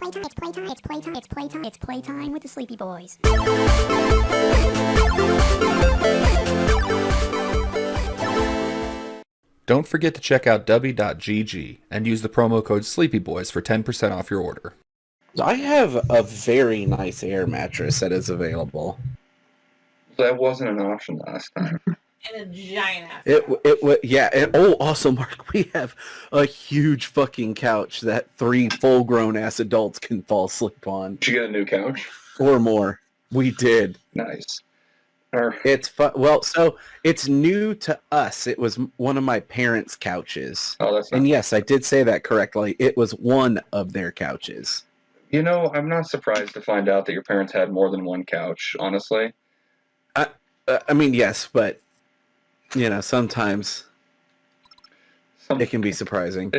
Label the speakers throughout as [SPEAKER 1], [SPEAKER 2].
[SPEAKER 1] It's playtime with the Sleepy Boys.
[SPEAKER 2] Don't forget to check out w.gg and use the promo code SleepyBoys for 10% off your order.
[SPEAKER 3] I have a very nice air mattress that is available.
[SPEAKER 4] That wasn't an option last time.
[SPEAKER 5] And a giant ass.
[SPEAKER 3] Also, Mark, we have a huge fucking couch that 3 full-grown ass adults can fall asleep on.
[SPEAKER 4] Did you get a new couch?
[SPEAKER 3] Or more. We did.
[SPEAKER 4] Nice.
[SPEAKER 3] It's so it's new to us. It was one of my parents' couches.
[SPEAKER 4] Oh, that's
[SPEAKER 3] and yes, I did say that correctly. It was one of their couches.
[SPEAKER 4] You know, I'm not surprised to find out that your parents had more than one couch, honestly.
[SPEAKER 3] I mean, yes, but, you know, sometimes it can be surprising.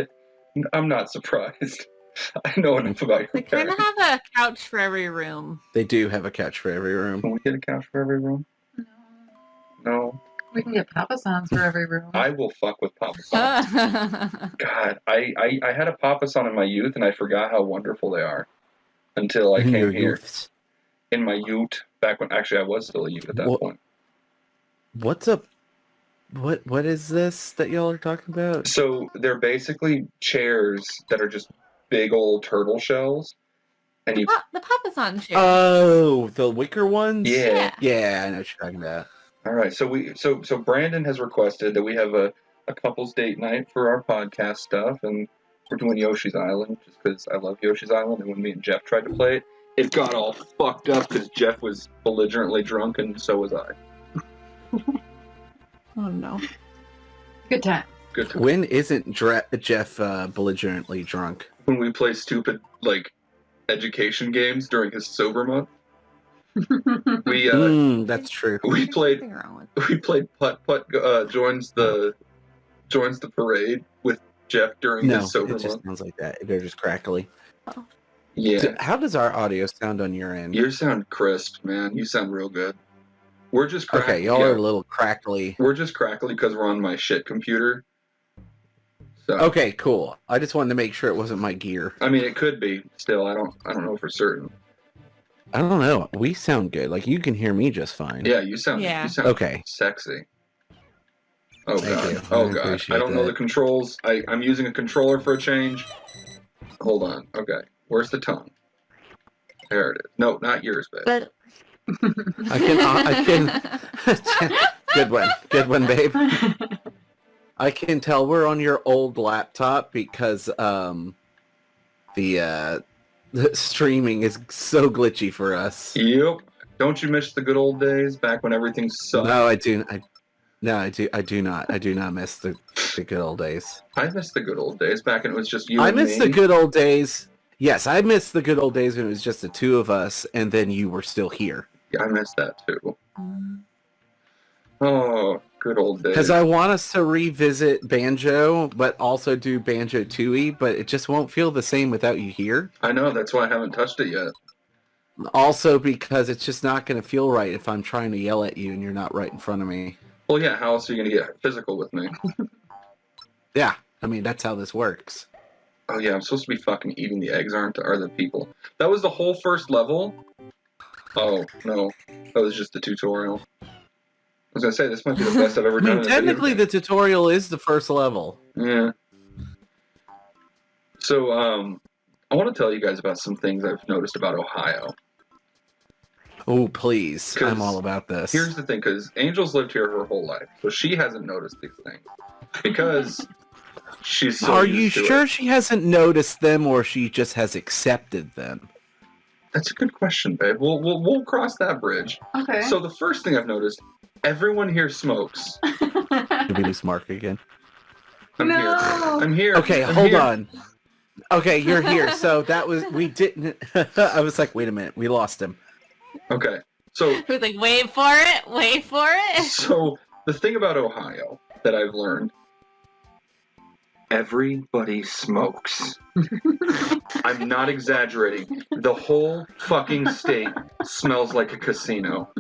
[SPEAKER 4] I'm not surprised. I know enough about your
[SPEAKER 5] They kind
[SPEAKER 4] parents.
[SPEAKER 5] of have a couch for every room.
[SPEAKER 3] They do have a couch for every room.
[SPEAKER 4] Can we get a couch for every room? No.
[SPEAKER 6] We can get Papa-Sans for every room.
[SPEAKER 4] I will fuck with Papa-Sans. God, I had a Papa-San in my youth, and I forgot how wonderful they are until I came here.
[SPEAKER 3] Youths.
[SPEAKER 4] In my youth, back when actually I was still a youth at that point.
[SPEAKER 3] What's up? What is this that y'all are talking about?
[SPEAKER 4] So they're basically chairs that are just big old turtle shells, and you.
[SPEAKER 5] The Papa-San chair.
[SPEAKER 3] Oh, the wicker ones?
[SPEAKER 4] Yeah.
[SPEAKER 3] Yeah, I know what you're talking about.
[SPEAKER 4] All right, so Brandon has requested that we have a couples date night for our podcast stuff, and we're doing Yoshi's Island just because I love Yoshi's Island, and when me and Jeff tried to play it, it got all fucked up because Jeff was belligerently drunk, and so was I.
[SPEAKER 5] Oh no.
[SPEAKER 6] Good time.
[SPEAKER 4] Good time.
[SPEAKER 3] When isn't Jeff belligerently drunk?
[SPEAKER 4] When we play stupid, like, education games during his sober month. We
[SPEAKER 3] that's true.
[SPEAKER 4] we played putt joins the parade with Jeff during his sober
[SPEAKER 3] it just
[SPEAKER 4] month.
[SPEAKER 3] sounds like that. They're just crackly.
[SPEAKER 5] Oh.
[SPEAKER 4] Yeah.
[SPEAKER 3] How does our audio sound on your end?
[SPEAKER 4] You sound crisp, man. You sound real good. We're just
[SPEAKER 3] Okay, y'all are a little crackly.
[SPEAKER 4] We're just crackly because we're on my shit computer. So.
[SPEAKER 3] Okay, cool. I just wanted to make sure it wasn't my gear.
[SPEAKER 4] I mean, it could be. Still, I don't know for certain.
[SPEAKER 3] I don't know. We sound good. Like, you can hear me just fine.
[SPEAKER 4] Yeah, you sound
[SPEAKER 3] okay.
[SPEAKER 4] Sexy. Oh,
[SPEAKER 3] Thank
[SPEAKER 4] God.
[SPEAKER 3] you.
[SPEAKER 4] Oh,
[SPEAKER 3] I
[SPEAKER 4] God.
[SPEAKER 3] appreciate
[SPEAKER 4] I don't know
[SPEAKER 3] that.
[SPEAKER 4] the controls. I'm using a controller for a change. Hold on. Okay. Where's the tongue? There it is. No, not yours, babe.
[SPEAKER 5] But
[SPEAKER 3] I can. Good one, babe. I can tell we're on your old laptop because the streaming is so glitchy for us.
[SPEAKER 4] Yep. Don't you miss the good old days back when everything sucked?
[SPEAKER 3] No, I do. I do not. I do not miss the good old days.
[SPEAKER 4] I miss the good old days back when it was just you
[SPEAKER 3] I
[SPEAKER 4] and
[SPEAKER 3] miss
[SPEAKER 4] me.
[SPEAKER 3] the good old days. Yes, I miss the good old days when it was just the two of us, and then you were still here.
[SPEAKER 4] Yeah, I miss that too. Oh, good old days.
[SPEAKER 3] Because I want us to revisit Banjo, but also do Banjo-Tooie, but it just won't feel the same without you here.
[SPEAKER 4] I know, that's why I haven't touched it yet.
[SPEAKER 3] Also because it's just not going to feel right if I'm trying to yell at you and you're not right in front of me.
[SPEAKER 4] Well, yeah, how else are you going to get physical with me?
[SPEAKER 3] Yeah, I mean, that's how this works.
[SPEAKER 4] Oh, yeah, I'm supposed to be fucking eating the eggs, are the people? That was the whole first level? Oh, no. That was just the tutorial. I was going to say, this might be the best I've ever
[SPEAKER 3] I
[SPEAKER 4] done.
[SPEAKER 3] mean, technically the tutorial is the first level.
[SPEAKER 4] Yeah. So, I want to tell you guys about some things I've noticed about Ohio.
[SPEAKER 3] Oh, please. I'm all about this.
[SPEAKER 4] Here's the thing, because Angel's lived here her whole life, so she hasn't noticed these things. Because she's so
[SPEAKER 3] Are you
[SPEAKER 4] used to
[SPEAKER 3] sure
[SPEAKER 4] it.
[SPEAKER 3] she hasn't noticed them, or she just has accepted them?
[SPEAKER 4] That's a good question, babe. We'll cross that bridge.
[SPEAKER 6] Okay.
[SPEAKER 4] So the first thing I've noticed, everyone here smokes.
[SPEAKER 3] Did we lose Mark again?
[SPEAKER 4] I'm here. I'm here.
[SPEAKER 3] Okay,
[SPEAKER 4] I'm
[SPEAKER 3] hold
[SPEAKER 4] here.
[SPEAKER 3] on. Okay, you're here. So that was, we didn't, I was like, wait a minute, we lost him.
[SPEAKER 4] Okay, so
[SPEAKER 5] Who's like, wait for it.
[SPEAKER 4] so the thing about Ohio that I've learned, everybody smokes. I'm not exaggerating. The whole fucking state smells like a casino.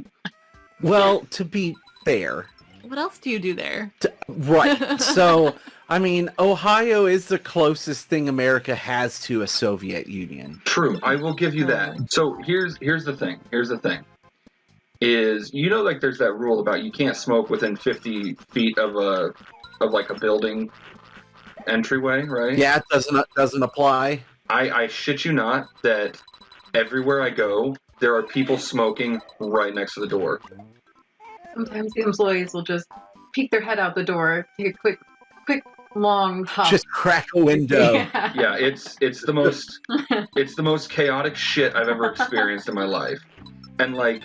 [SPEAKER 3] Well, to be fair,
[SPEAKER 5] What else do you do there?
[SPEAKER 3] Right. So, I mean, Ohio is the closest thing America has to a Soviet Union.
[SPEAKER 4] True, I will give you that. So here's the thing. Here's the thing. Is like there's that rule about you can't smoke within 50 feet of like a building entryway, right?
[SPEAKER 3] Yeah, it doesn't apply.
[SPEAKER 4] I shit you not that everywhere I go, there are people smoking right next to the door.
[SPEAKER 6] Sometimes the employees will just peek their head out the door, take a quick, long puff.
[SPEAKER 3] Just crack a window.
[SPEAKER 6] Yeah.
[SPEAKER 4] Yeah, it's the most chaotic shit I've ever experienced in my life. And like,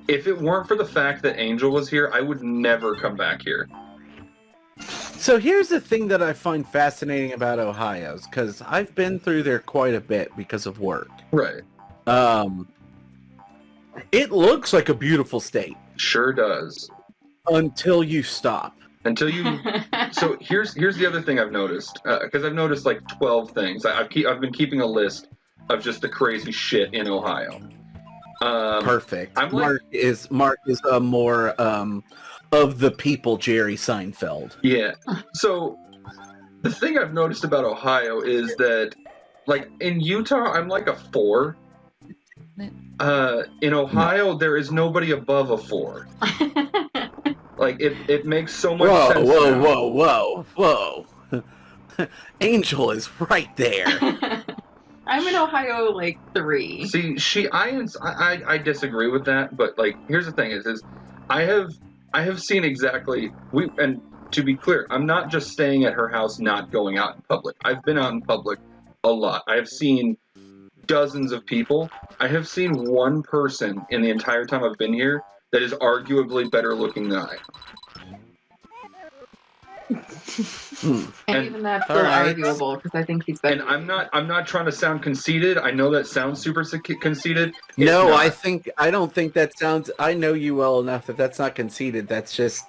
[SPEAKER 4] if it weren't for the fact that Angel was here, I would never come back here.
[SPEAKER 3] So here's the thing that I find fascinating about Ohio, because I've been through there quite a bit because of work.
[SPEAKER 4] Right.
[SPEAKER 3] It looks like a beautiful state
[SPEAKER 4] Sure does.
[SPEAKER 3] until you stop.
[SPEAKER 4] Until you. So here's the other thing I've noticed, because I've noticed like 12 things. I've been keeping a list of just the crazy shit in Ohio.
[SPEAKER 3] Perfect.
[SPEAKER 4] I'm like-
[SPEAKER 3] Mark is a more of the people Jerry Seinfeld.
[SPEAKER 4] Yeah. So the thing I've noticed about Ohio is that, like, in Utah, I'm like a 4. In Ohio, there is nobody above a 4. Like, it makes so much sense.
[SPEAKER 3] Whoa. Angel is right there.
[SPEAKER 6] I'm in Ohio like 3.
[SPEAKER 4] See, I disagree with that, but like, here's the thing: is I have seen exactly and to be clear, I'm not just staying at her house, not going out in public. I've been out in public a lot. I have seen dozens of people. I have seen one person in the entire time I've been here that is arguably better looking than I am.
[SPEAKER 6] And even that's
[SPEAKER 3] all
[SPEAKER 6] still
[SPEAKER 3] right.
[SPEAKER 6] arguable because I think he's better.
[SPEAKER 4] And I'm not trying to sound conceited. I know that sounds super conceited. It's
[SPEAKER 3] No,
[SPEAKER 4] not.
[SPEAKER 3] I don't think that sounds. I know you well enough that that's not conceited. That's just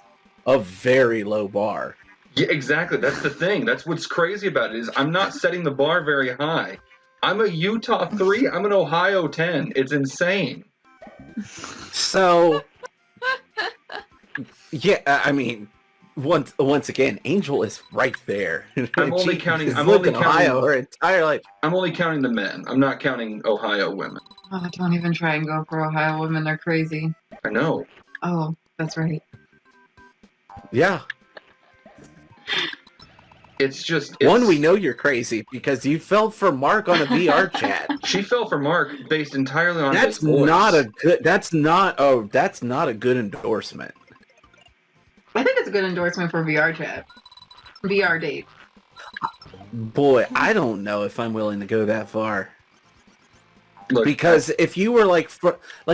[SPEAKER 3] a very low bar.
[SPEAKER 4] Yeah, exactly. That's the thing. That's what's crazy about it is I'm not setting the bar very high. I'm a Utah 3. I'm an Ohio 10. It's insane.
[SPEAKER 3] So, yeah, I mean, once again, Angel is right there.
[SPEAKER 4] I'm only
[SPEAKER 3] She
[SPEAKER 4] counting-
[SPEAKER 3] has
[SPEAKER 4] I'm
[SPEAKER 3] lived
[SPEAKER 4] only
[SPEAKER 3] in Ohio
[SPEAKER 4] counting-
[SPEAKER 3] her entire life.
[SPEAKER 4] I'm only counting the men. I'm not counting Ohio women.
[SPEAKER 6] Oh, don't even try and go for Ohio women. They're crazy.
[SPEAKER 4] I know.
[SPEAKER 6] Oh, that's right.
[SPEAKER 3] Yeah.
[SPEAKER 4] It's just
[SPEAKER 3] One, we know you're crazy because you fell for Mark on a VR chat.
[SPEAKER 4] She fell for Mark based entirely on
[SPEAKER 3] That's
[SPEAKER 4] his voice.
[SPEAKER 3] not a good. That's not a good endorsement.
[SPEAKER 6] I think it's a good endorsement for VR chat. VR date.
[SPEAKER 3] Boy, I don't know if I'm willing to go that far.
[SPEAKER 4] Look,
[SPEAKER 3] Because if you were like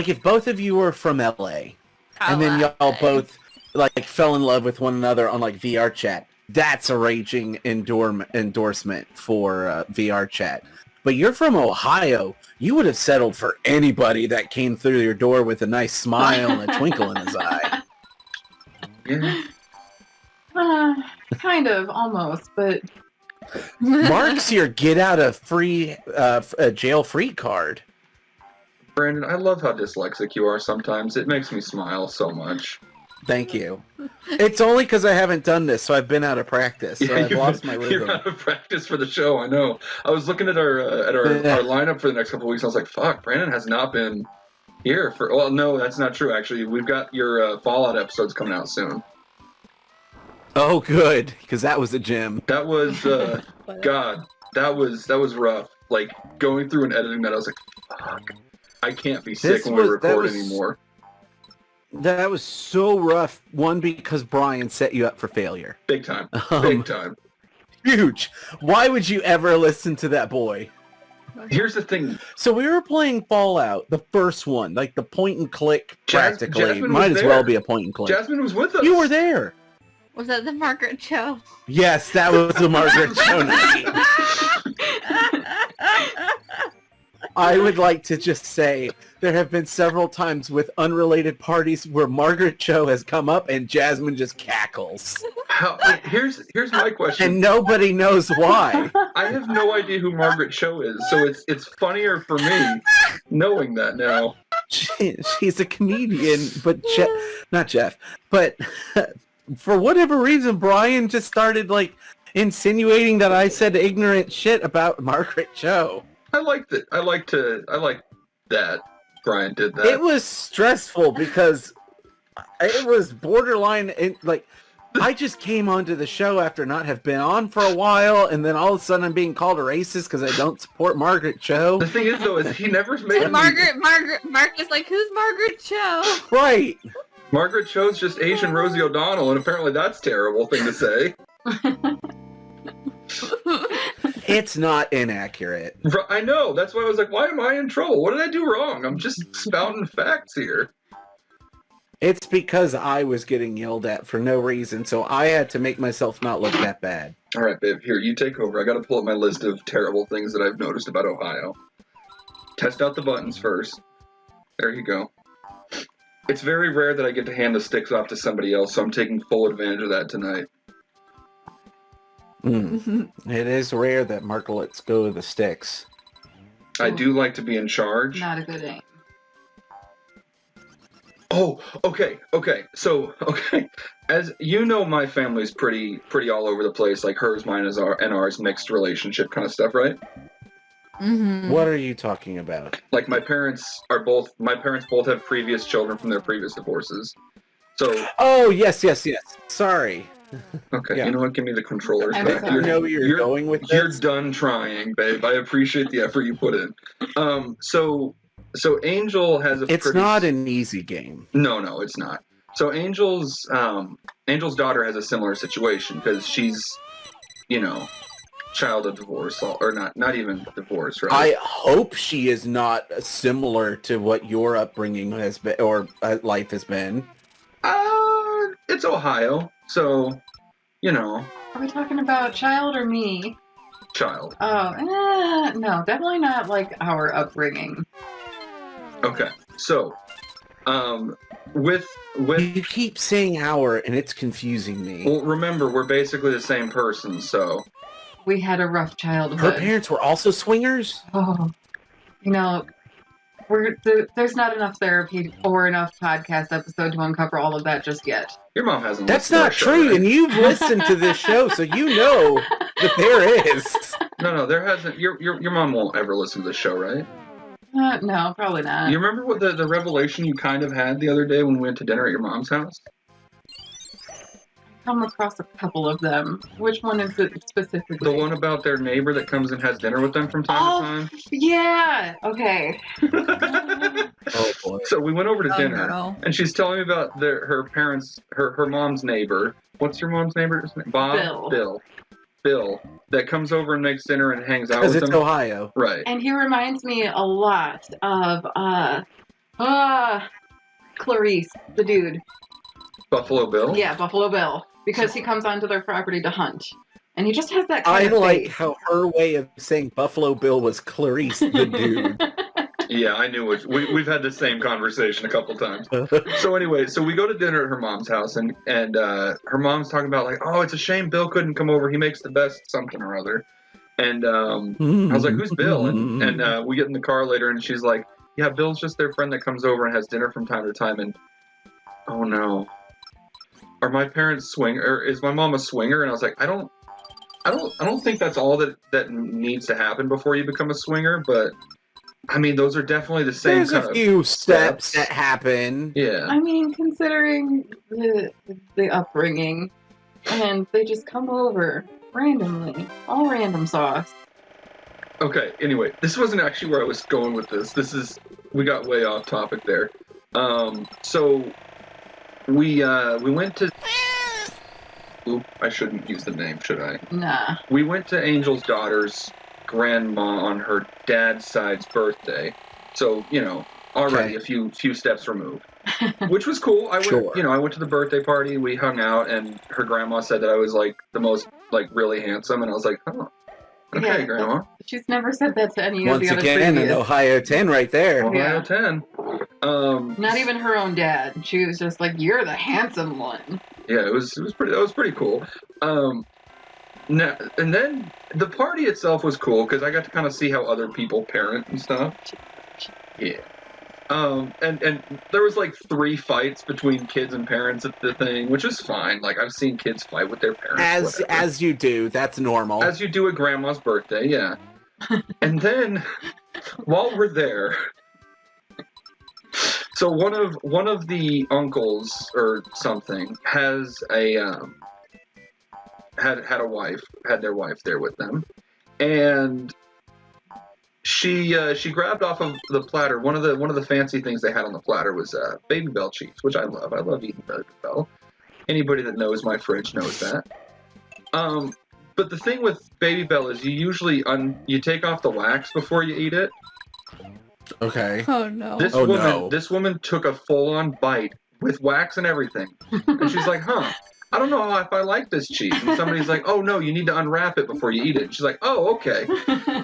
[SPEAKER 3] if both of you were from LA and then y'all both like fell in love with one another on like VR chat, that's a raging endorsement for VR chat. But you're from Ohio, you would have settled for anybody that came through your door with a nice smile and a twinkle in his eye.
[SPEAKER 4] yeah.
[SPEAKER 6] Kind of, almost, but
[SPEAKER 3] Mark's your get out of free jail free card.
[SPEAKER 4] Brandon, I love how dyslexic you are sometimes. It makes me smile so much.
[SPEAKER 3] Thank you. It's only because I haven't done this, so I've been out of practice. So I've lost my rhythm.
[SPEAKER 4] You're out of practice for the show. I know. I was looking at our lineup for the next couple of weeks. I was like, "Fuck, Brandon has not been here for." Well, no, that's not true. Actually, we've got your Fallout episodes coming out soon.
[SPEAKER 3] Oh, good, because that was a gym.
[SPEAKER 4] That was God. That was rough. Like going through and editing that, I was like, "Fuck, I can't be sick when we record anymore."
[SPEAKER 3] That was so rough. One, because Brian set you up for failure.
[SPEAKER 4] Big time. Big time.
[SPEAKER 3] Huge. Why would you ever listen to that boy?
[SPEAKER 4] Here's the thing.
[SPEAKER 3] So we were playing Fallout, the first one, like the point and click. Practically,
[SPEAKER 4] Jasmine
[SPEAKER 3] might
[SPEAKER 4] was
[SPEAKER 3] as well
[SPEAKER 4] there.
[SPEAKER 3] be a point and click.
[SPEAKER 4] Jasmine was with us.
[SPEAKER 3] You were there.
[SPEAKER 5] Was that the Margaret show?
[SPEAKER 3] Yes, that was the Margaret show night. I would like to just say there have been several times with unrelated parties where Margaret Cho has come up and Jasmine just cackles.
[SPEAKER 4] Here's my question.
[SPEAKER 3] And nobody knows why.
[SPEAKER 4] I have no idea who Margaret Cho is, so it's funnier for me knowing that now.
[SPEAKER 3] she's a comedian, but not Jeff, but for whatever reason, Brian just started like insinuating that I said ignorant shit about Margaret Cho.
[SPEAKER 4] I liked it. I like that Brian did that.
[SPEAKER 3] It was stressful because it was borderline. Like, I just came onto the show after not have been on for a while, and then all of a sudden I'm being called a racist because I don't support Margaret Cho.
[SPEAKER 4] The thing is, though, is he never made
[SPEAKER 5] Mark is like, who's Margaret Cho?
[SPEAKER 3] Right.
[SPEAKER 4] Margaret Cho's just Asian Rosie O'Donnell, and apparently that's a terrible thing to say.
[SPEAKER 3] It's not inaccurate.
[SPEAKER 4] I know. That's why I was like, why am I in trouble? What did I do wrong? I'm just spouting facts here.
[SPEAKER 3] It's because I was getting yelled at for no reason, so I had to make myself not look that bad.
[SPEAKER 4] All right, babe. Here, you take over. I got to pull up my list of terrible things that I've noticed about Ohio. Test out the buttons first. There you go. It's very rare that I get to hand the sticks off to somebody else, so I'm taking full advantage of that tonight.
[SPEAKER 3] It is rare that Mark lets go of the sticks.
[SPEAKER 4] I do like to be in charge.
[SPEAKER 6] Not a good aim.
[SPEAKER 4] Oh, okay. So, as you know, my family's pretty all over the place. Like hers, mine, and ours, mixed relationship kind of stuff, right?
[SPEAKER 5] Mm-hmm.
[SPEAKER 3] What are you talking about?
[SPEAKER 4] Like my parents both have previous children from their previous divorces. So.
[SPEAKER 3] Oh, yes. Sorry.
[SPEAKER 4] Okay,
[SPEAKER 3] Yeah.
[SPEAKER 4] You know what? Give me the controllers
[SPEAKER 6] I'm
[SPEAKER 4] back.
[SPEAKER 6] sorry.
[SPEAKER 3] You know where you're going with
[SPEAKER 4] You're
[SPEAKER 3] this?
[SPEAKER 4] done trying, babe. I appreciate the effort you put in. So Angel has a.
[SPEAKER 3] It's not an easy game.
[SPEAKER 4] No, it's not. So Angel's daughter has a similar situation because she's, child of divorce or not even divorce, right?
[SPEAKER 3] I hope she is not similar to what your upbringing has been or life has been.
[SPEAKER 4] It's Ohio, so
[SPEAKER 6] Are we talking about child or me?
[SPEAKER 4] child.
[SPEAKER 6] Oh, no, definitely not like our upbringing.
[SPEAKER 4] Okay, so with
[SPEAKER 3] You keep saying our, and it's confusing me.
[SPEAKER 4] well, remember we're basically the same person, so.
[SPEAKER 6] We had a rough childhood.
[SPEAKER 3] Her parents were also swingers?
[SPEAKER 6] Oh, there's not enough therapy or enough podcast episode to uncover all of that just yet.
[SPEAKER 4] Your mom hasn't.
[SPEAKER 3] That's
[SPEAKER 4] listened to our
[SPEAKER 3] not
[SPEAKER 4] show,
[SPEAKER 3] true,
[SPEAKER 4] right?
[SPEAKER 3] and you've listened to this show, so you know that there is.
[SPEAKER 4] No, there hasn't. Your mom won't ever listen to the show, right?
[SPEAKER 6] No, probably not.
[SPEAKER 4] You remember what the revelation you kind of had the other day when we went to dinner at your mom's house?
[SPEAKER 6] Come across a couple of them. Which one is it specifically?
[SPEAKER 4] The one about their neighbor that comes and has dinner with them from time to
[SPEAKER 6] Yeah. Okay.
[SPEAKER 4] time.
[SPEAKER 3] Oh, boy.
[SPEAKER 4] So we went over to
[SPEAKER 5] Oh,
[SPEAKER 4] dinner,
[SPEAKER 5] no.
[SPEAKER 4] and she's telling me about her parents, her mom's neighbor. What's your mom's neighbor's name? Bob? Bill. That comes over and makes dinner and hangs out
[SPEAKER 3] Because
[SPEAKER 4] with
[SPEAKER 3] it's
[SPEAKER 4] them.
[SPEAKER 3] Ohio.
[SPEAKER 4] Right.
[SPEAKER 6] And he reminds me a lot of Clarice, the dude.
[SPEAKER 4] Buffalo Bill?
[SPEAKER 6] Yeah, Buffalo Bill. Because he comes onto their property to hunt. And he just has that
[SPEAKER 3] I
[SPEAKER 6] kind of
[SPEAKER 3] like
[SPEAKER 6] face.
[SPEAKER 3] how her way of saying Buffalo Bill was Clarice the dude.
[SPEAKER 4] Yeah, I knew it. We've had the same conversation a couple times. So anyway, so we go to dinner at her mom's house, and her mom's talking about like, oh, it's a shame Bill couldn't come over. He makes the best something or other. And I was like, who's Bill? And we get in the car later, and she's like, yeah, Bill's just their friend that comes over and has dinner from time to time. And oh no, are my parents or is my mom a swinger? And I was like, I don't think that's all that needs to happen before you become a swinger, but. I mean, those are definitely the same
[SPEAKER 3] There's
[SPEAKER 4] kind
[SPEAKER 3] a few steps that happen.
[SPEAKER 4] Yeah.
[SPEAKER 6] I mean, considering the upbringing, and they just come over randomly, all random sauce.
[SPEAKER 4] Okay, anyway, this wasn't actually where I was going with this. We got way off topic there. So we went to. Oop, I shouldn't use the name, should I?
[SPEAKER 6] Nah.
[SPEAKER 4] We went to Angel's daughter's grandma on her dad's side's birthday. So, already
[SPEAKER 3] Okay.
[SPEAKER 4] a few steps removed. Which was cool. I went to the birthday party, we hung out, and her grandma said that I was like the most really handsome, and I was like, oh, okay,
[SPEAKER 6] Yeah,
[SPEAKER 4] grandma.
[SPEAKER 6] She's never said that to any of
[SPEAKER 3] Once
[SPEAKER 6] the other
[SPEAKER 3] again, an
[SPEAKER 6] previous.
[SPEAKER 3] Ohio 10 right there.
[SPEAKER 4] Ohio
[SPEAKER 6] Yeah.
[SPEAKER 4] 10.
[SPEAKER 6] Not even her own dad. She was just like, "You're the handsome one."
[SPEAKER 4] Yeah, it was pretty. That was pretty cool. Now, and then the party itself was cool because I got to kind of see how other people parent and stuff. Yeah. And there was like 3 fights between kids and parents at the thing, which is fine. Like I've seen kids fight with their parents.
[SPEAKER 3] As you do, that's normal.
[SPEAKER 4] As you do at grandma's birthday, yeah. And then while we're there, so one of the uncles or something has a had their wife there with them, and she grabbed off of the platter. One of the fancy things they had on the platter was Baby Bell cheese, which I love. I love eating Baby Bell. Anybody that knows my fridge knows that. But the thing with Baby Bell is you usually you take off the wax before you eat it.
[SPEAKER 3] Okay.
[SPEAKER 5] Oh no.
[SPEAKER 4] This woman took a full-on bite with wax and everything, and she's like, "Huh, I don't know if I like this cheese." And somebody's like, "Oh no, you need to unwrap it before you eat it." And she's like, "Oh, okay,"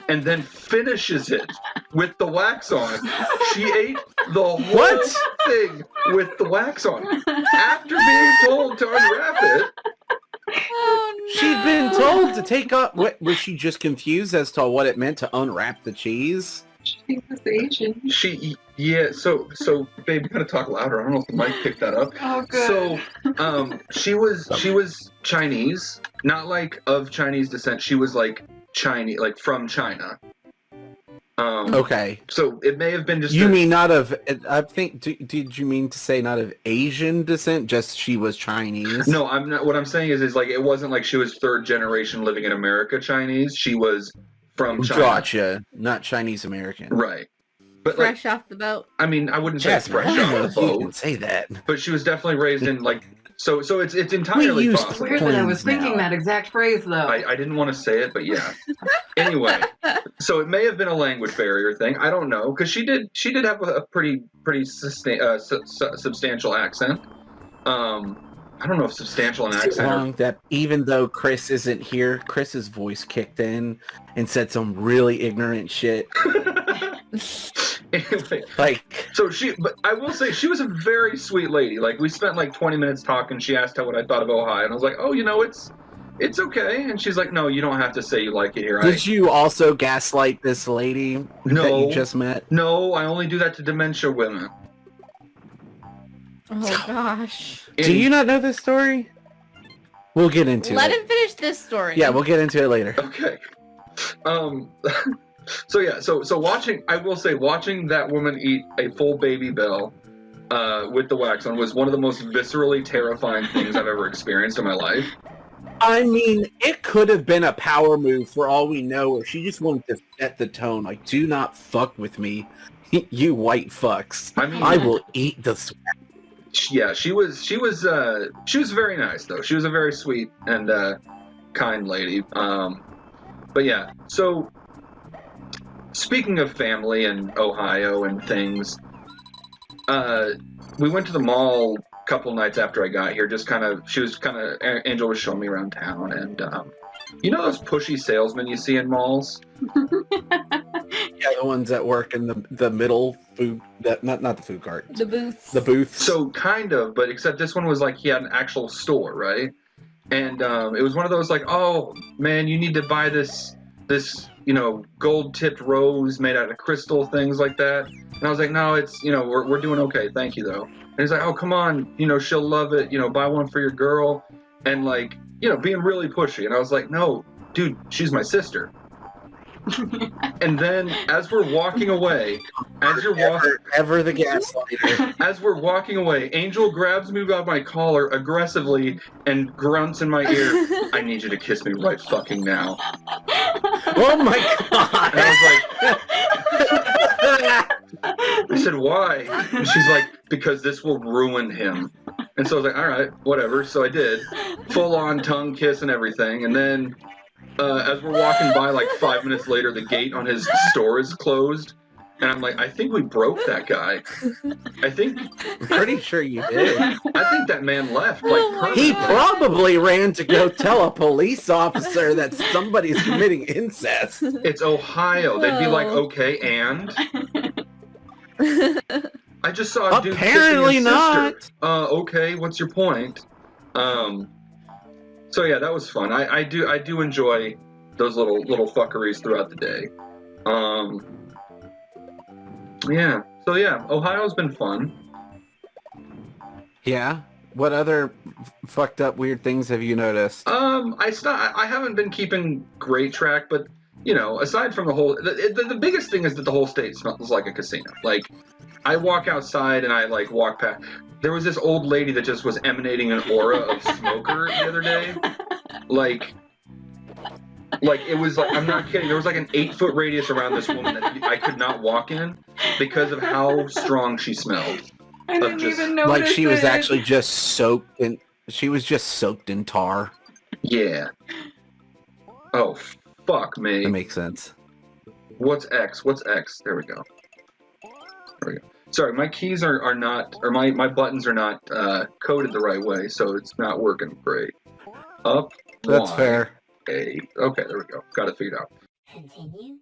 [SPEAKER 4] and then finishes it with the wax on. She ate the whole thing with the wax on after being told to unwrap it.
[SPEAKER 5] Oh, no.
[SPEAKER 3] She'd been told to take up. What, was she just confused as to what it meant to unwrap the cheese?
[SPEAKER 6] She was Asian.
[SPEAKER 4] So babe, you gotta talk louder. I don't know if the mic picked that up.
[SPEAKER 6] Oh, good.
[SPEAKER 4] So, she was Chinese, not like of Chinese descent. She was like Chinese, like from China.
[SPEAKER 3] Okay.
[SPEAKER 4] So it may have been just.
[SPEAKER 3] You mean not of? I think. Did you mean to say not of Asian descent? Just she was Chinese.
[SPEAKER 4] No, I'm not. What I'm saying is like it wasn't like she was 3rd generation living in America Chinese. She was from China.
[SPEAKER 3] Gotcha. Not Chinese American.
[SPEAKER 4] Right. But
[SPEAKER 5] Fresh off the boat.
[SPEAKER 4] I mean, I wouldn't say
[SPEAKER 3] Jasper,
[SPEAKER 4] fresh
[SPEAKER 3] I
[SPEAKER 4] off
[SPEAKER 3] don't know
[SPEAKER 4] the
[SPEAKER 3] if you
[SPEAKER 4] boat,
[SPEAKER 3] can say that.
[SPEAKER 4] but she was definitely raised in like. So it's entirely
[SPEAKER 3] use
[SPEAKER 4] possible.
[SPEAKER 6] Weird that I was
[SPEAKER 3] Twins
[SPEAKER 6] thinking
[SPEAKER 3] now.
[SPEAKER 6] that exact phrase though.
[SPEAKER 4] I didn't want to say it, but yeah. Anyway, so it may have been a language barrier thing. I don't know, because she did have a pretty substantial accent. I don't know if substantial an accent.
[SPEAKER 3] Wrong that even though Chris isn't here, Chris's voice kicked in and said some really ignorant shit.
[SPEAKER 4] Anyway,
[SPEAKER 3] Like,
[SPEAKER 4] but I will say she was a very sweet lady. Like we spent like 20 minutes talking. She asked what I thought of Ohio, and I was like, oh, it's okay. And she's like, no, you don't have to say you like it here.
[SPEAKER 3] did you also gaslight this lady that you just met?
[SPEAKER 4] No, I only do that to dementia women.
[SPEAKER 5] Oh gosh.
[SPEAKER 3] Do you not know this story? We'll get into
[SPEAKER 5] Let
[SPEAKER 3] it.
[SPEAKER 5] him finish this story.
[SPEAKER 3] Yeah, we'll get into it later.
[SPEAKER 4] Okay. So watching that woman eat a full Baby Bell with the wax on was one of the most viscerally terrifying things I've ever experienced in my life.
[SPEAKER 3] I mean, it could have been a power move for all we know, or she just wanted to set the tone. Like, do not fuck with me, you white fucks.
[SPEAKER 4] I mean,
[SPEAKER 3] I will eat the swag.
[SPEAKER 4] Yeah, she was very nice though. She was a very sweet and kind lady. But yeah, so speaking of family and Ohio and things, we went to the mall a couple nights after I got here. Angel was showing me around town, and you know those pushy salesmen you see in malls?
[SPEAKER 3] Yeah, the ones that work in the middle food, not the food cart.
[SPEAKER 5] The booths.
[SPEAKER 3] The booths.
[SPEAKER 4] So kind of, but except this one was like he had an actual store, right? And it was one of those like, oh man, you need to buy this gold tipped rose made out of crystal, things like that. And I was like, no, it's we're doing okay, thank you though. And he's like, oh come on, she'll love it, buy one for your girl, and like being really pushy. And I was like, no, dude, she's my sister. And then as we're walking away,
[SPEAKER 3] ever the gaslighter.
[SPEAKER 4] As we're walking away, Angel grabs me by my collar aggressively and grunts in my ear, I need you to kiss me right fucking now.
[SPEAKER 3] Oh my god!
[SPEAKER 4] And I was like, I said, why? And she's like, because this will ruin him. And so I was like, all right, whatever. So I did. Full on tongue kiss and everything. And then as we're walking by, like 5 minutes later, the gate on his store is closed. And I'm like, I think we broke that guy. I'm
[SPEAKER 3] pretty sure you did.
[SPEAKER 4] I think that man left. Like,
[SPEAKER 3] He probably ran to go tell a police officer that somebody's committing incest.
[SPEAKER 4] It's Ohio. They'd be like, okay, and? I just saw a dude
[SPEAKER 3] Apparently
[SPEAKER 4] kissing his
[SPEAKER 3] not.
[SPEAKER 4] sister. Okay, what's your point? So yeah, that was fun. I do enjoy those little fuckeries throughout the day. Yeah. So yeah, Ohio's been fun.
[SPEAKER 3] Yeah. What other fucked up weird things have you noticed?
[SPEAKER 4] I haven't been keeping great track, but you know, aside from the whole, the biggest thing is that the whole state smells like a casino. Like, I walk outside and I like walk past. There was this old lady that just was emanating an aura of smoker the other day. Like it was like, I'm not kidding. There was like an 8-foot radius around this woman that I could not walk in because of how strong she smelled.
[SPEAKER 6] I didn't
[SPEAKER 4] just-
[SPEAKER 6] even notice
[SPEAKER 3] Like she was
[SPEAKER 6] it.
[SPEAKER 3] actually just soaked in. She was just soaked in tar.
[SPEAKER 4] Yeah. Oh fuck me.
[SPEAKER 3] That makes sense.
[SPEAKER 4] What's X? What's X? There we go. There we go. Sorry, my keys are not, or my buttons are not coded the right way, so it's not working great. Up.
[SPEAKER 3] That's
[SPEAKER 4] Y,
[SPEAKER 3] fair.
[SPEAKER 4] A. Okay, there we go. Got it figured out.
[SPEAKER 1] Continue.